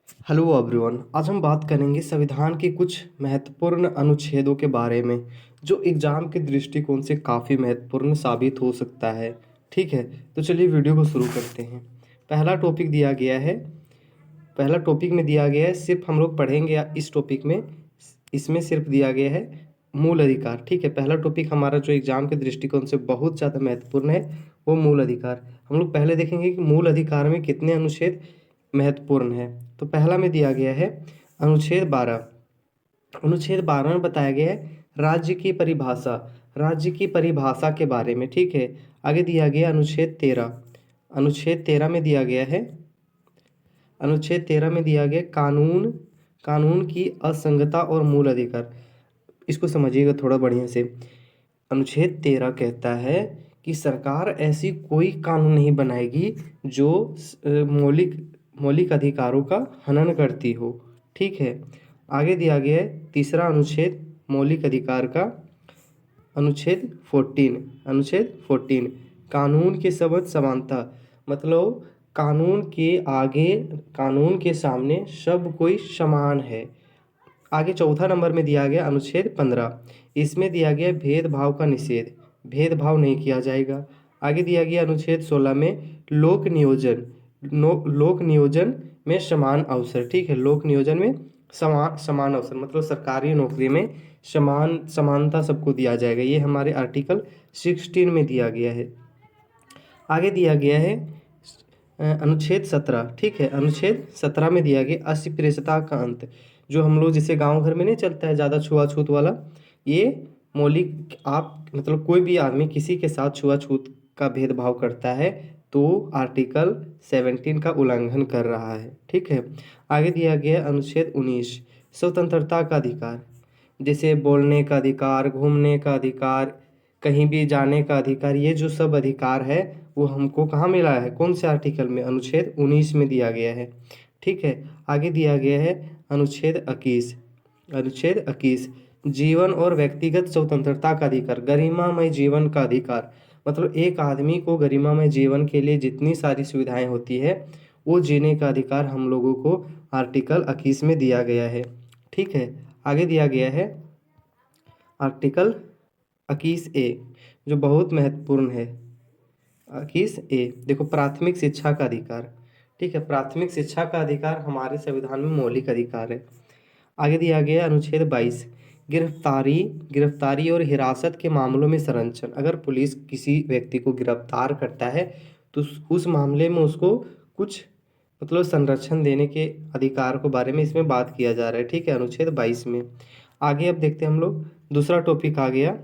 Hello everyone. आज हम बात करेंगे संविधान के कुछ महत्वपूर्ण अनुच्छेदों के बारे में जो एग्जाम के दृष्टिकोण से काफ़ी महत्वपूर्ण साबित हो सकता है। ठीक है, तो चलिए वीडियो को शुरू करते हैं। पहला टॉपिक दिया गया है, पहला टॉपिक में दिया गया है, सिर्फ हम लोग पढ़ेंगे इस टॉपिक में। इसमें सिर्फ दिया गया है मूल अधिकार। ठीक है, पहला टॉपिक हमारा जो एग्जाम के दृष्टिकोण से बहुत ज़्यादा महत्वपूर्ण है वो मूल अधिकार। हम लोग पहले देखेंगे कि मूल अधिकार में कितने अनुच्छेद महत्वपूर्ण है। तो पहला में दिया गया है अनुच्छेद 12। अनुच्छेद 12 में बताया गया है राज्य की परिभाषा, राज्य की परिभाषा के बारे में। ठीक है, आगे दिया गया अनुच्छेद 13। अनुच्छेद 13 में दिया गया है, अनुच्छेद 13 में दिया गया कानून, कानून की असंगतता और मूल अधिकार। इसको समझिएगा थोड़ा बढ़िया से। अनुच्छेद 13 कहता है कि सरकार ऐसी कोई कानून नहीं बनाएगी जो मौलिक मौलिक अधिकारों का हनन करती हो। ठीक है, आगे दिया गया है तीसरा अनुच्छेद मौलिक अधिकार का, अनुच्छेद 14। अनुच्छेद 14 कानून के सबद समानता, मतलब कानून के आगे, कानून के सामने सब कोई समान है। आगे चौथा नंबर में दिया गया अनुच्छेद 15। इसमें दिया गया भेदभाव का निषेध, भेदभाव नहीं किया जाएगा। आगे दिया गया अनुच्छेद 16 में लोक नियोजन, लोक नियोजन में समान अवसर। ठीक है, लोक नियोजन में समान अवसर, मतलब सरकारी नौकरी में समानता सबको दिया जाएगा। ये हमारे आर्टिकल 16 में दिया गया है। आगे दिया गया है अनुच्छेद 17। ठीक है, अनुच्छेद 17 में दिया गया अस्पृश्यता का अंत, जो हम लोग जिसे गांव घर में नहीं चलता है ज़्यादा छुआछूत वाला, ये मौलिक, आप मतलब कोई भी आदमी किसी के साथ छुआछूत का भेदभाव करता है तो आर्टिकल 17 का उल्लंघन कर रहा है। ठीक है, आगे दिया गया अनुच्छेद 19 स्वतंत्रता का अधिकार, जैसे बोलने का अधिकार, घूमने का अधिकार, कहीं भी जाने का अधिकार। ये जो सब अधिकार है वो हमको कहाँ मिला है, कौन से आर्टिकल में, अनुच्छेद 19 में दिया गया है। ठीक है, आगे दिया गया है अनुच्छेद 21। अनुच्छेद 21 जीवन और व्यक्तिगत स्वतंत्रता का अधिकार, गरिमामय जीवन का अधिकार, मतलब एक आदमी को गरिमामय जीवन के लिए जितनी सारी सुविधाएं होती है वो जीने का अधिकार हम लोगों को आर्टिकल 21 में दिया गया है। ठीक है, आगे दिया गया है आर्टिकल 21A, जो बहुत महत्वपूर्ण है। 21A देखो, प्राथमिक शिक्षा का अधिकार। ठीक है, प्राथमिक शिक्षा का अधिकार हमारे संविधान में मौलिक अधिकार है। आगे दिया गया अनुच्छेद 22 गिरफ्तारी, गिरफ्तारी और हिरासत के मामलों में संरक्षण। अगर पुलिस किसी व्यक्ति को गिरफ्तार करता है तो उस मामले में उसको कुछ मतलब संरक्षण देने के अधिकार को बारे में इसमें बात किया जा रहा है। ठीक है, अनुच्छेद 22 में। आगे अब देखते हैं हम लोग, दूसरा टॉपिक आ गया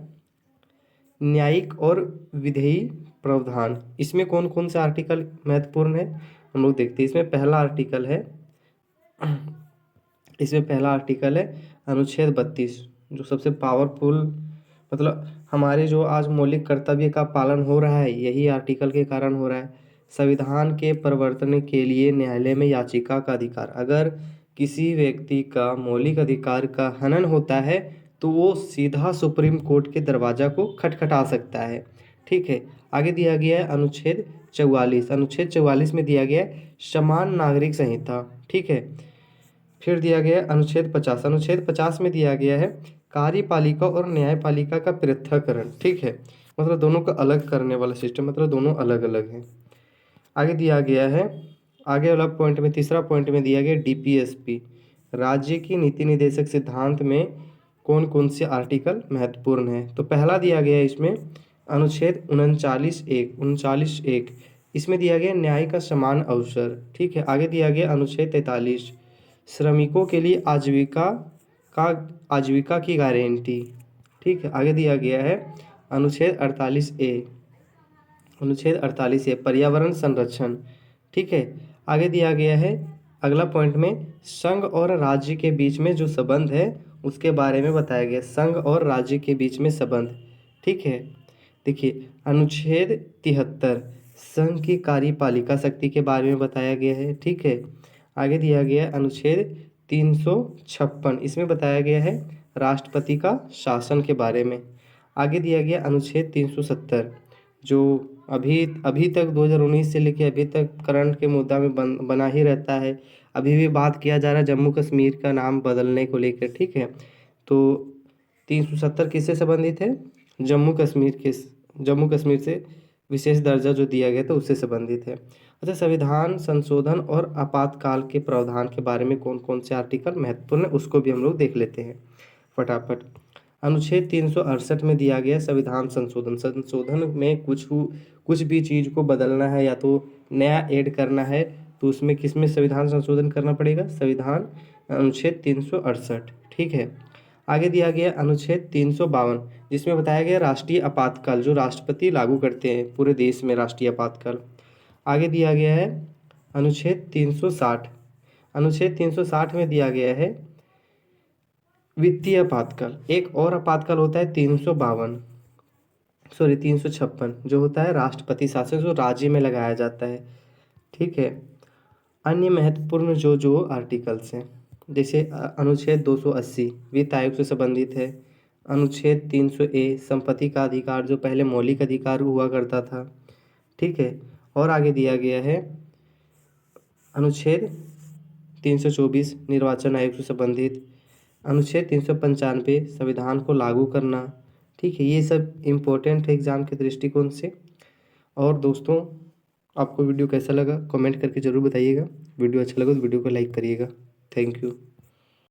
न्यायिक और विधेयी प्रावधान। इसमें कौन कौन से आर्टिकल महत्वपूर्ण है हम लोग देखते हैं। इसमें पहला आर्टिकल है, इसमें पहला आर्टिकल है अनुच्छेद 32, जो सबसे पावरफुल, मतलब हमारे जो आज मौलिक कर्तव्य का पालन हो रहा है यही आर्टिकल के कारण हो रहा है। संविधान के परिवर्तन के लिए न्यायालय में याचिका का अधिकार, अगर किसी व्यक्ति का मौलिक अधिकार का हनन होता है तो वो सीधा सुप्रीम कोर्ट के दरवाजा को खटखटा सकता है। ठीक है, आगे दिया गया है अनुच्छेद 44। अनुच्छेद 44 में दिया गया है समान नागरिक संहिता। ठीक है, फिर दिया गया है अनुच्छेद 50। अनुच्छेद 50 में दिया गया है कार्यपालिका और न्यायपालिका का पृथक्करण। ठीक है, मतलब दोनों का अलग करने वाला सिस्टम, मतलब दोनों अलग अलग हैं। आगे दिया गया है, आगे वाला पॉइंट में, तीसरा पॉइंट में दिया गया डीपीएसपी, राज्य की नीति निर्देशक सिद्धांत में कौन कौन से आर्टिकल महत्वपूर्ण है। तो पहला दिया गया है इसमें अनुच्छेद 39(1), इसमें दिया गया न्याय का समान अवसर। ठीक है, आगे दिया गया अनुच्छेद 43 श्रमिकों के लिए का आजीविका की गारंटी। ठीक है, आगे दिया गया है अनुच्छेद 48A, अनुच्छेद 48A पर्यावरण संरक्षण। ठीक है, आगे दिया गया है अगला पॉइंट में संघ और राज्य के बीच में जो संबंध है उसके बारे में बताया गया, संघ और राज्य के बीच में संबंध। ठीक है, देखिए अनुच्छेद 73 संघ की कार्यपालिका शक्ति के बारे में बताया गया है। ठीक है, आगे दिया गया है अनुच्छेद 356, इसमें बताया गया है राष्ट्रपति का शासन के बारे में। आगे दिया गया अनुच्छेद 370, जो अभी अभी तक 2019 से लेकर अभी तक करंट के मुद्दा में बना ही रहता है। अभी भी बात किया जा रहा है जम्मू कश्मीर का नाम बदलने को लेकर, ठीक है। तो 370 किससे संबंधित है? जम्मू कश्मीर से विशेष दर्जा जो दिया गया था उससे संबंधित है। अच्छा, संविधान संशोधन और आपातकाल के प्रावधान के बारे में कौन कौन से आर्टिकल महत्वपूर्ण है उसको भी हम लोग देख लेते हैं फटाफट। अनुच्छेद 368 में दिया गया संविधान संशोधन में कुछ भी चीज़ को बदलना है या तो नया ऐड करना है तो उसमें किसमें संविधान संशोधन करना पड़ेगा? संविधान अनुच्छेद 368, ठीक है। आगे दिया गया अनुच्छेद 352 जिसमें बताया गया राष्ट्रीय आपातकाल जो राष्ट्रपति लागू करते हैं पूरे देश में राष्ट्रीय आपातकाल। आगे दिया गया है अनुच्छेद 360। अनुच्छेद 360 में दिया गया है वित्तीय आपातकाल। एक और आपातकाल होता है 356 जो होता है राष्ट्रपति शासन जो राज्य में लगाया जाता है, ठीक है। अन्य महत्वपूर्ण जो आर्टिकल्स हैं जैसे अनुच्छेद 280 वित्त आयोग से संबंधित है। अनुच्छेद 300A संपत्ति का अधिकार जो पहले मौलिक अधिकार हुआ करता था, ठीक है। और आगे दिया गया है अनुच्छेद 324 निर्वाचन आयोग से संबंधित। अनुच्छेद 395 संविधान को लागू करना, ठीक है। ये सब इम्पोर्टेंट है एग्ज़ाम के दृष्टिकोण से। और दोस्तों, आपको वीडियो कैसा लगा कमेंट करके ज़रूर बताइएगा। वीडियो अच्छा लगा तो वीडियो को लाइक करिएगा। Thank you.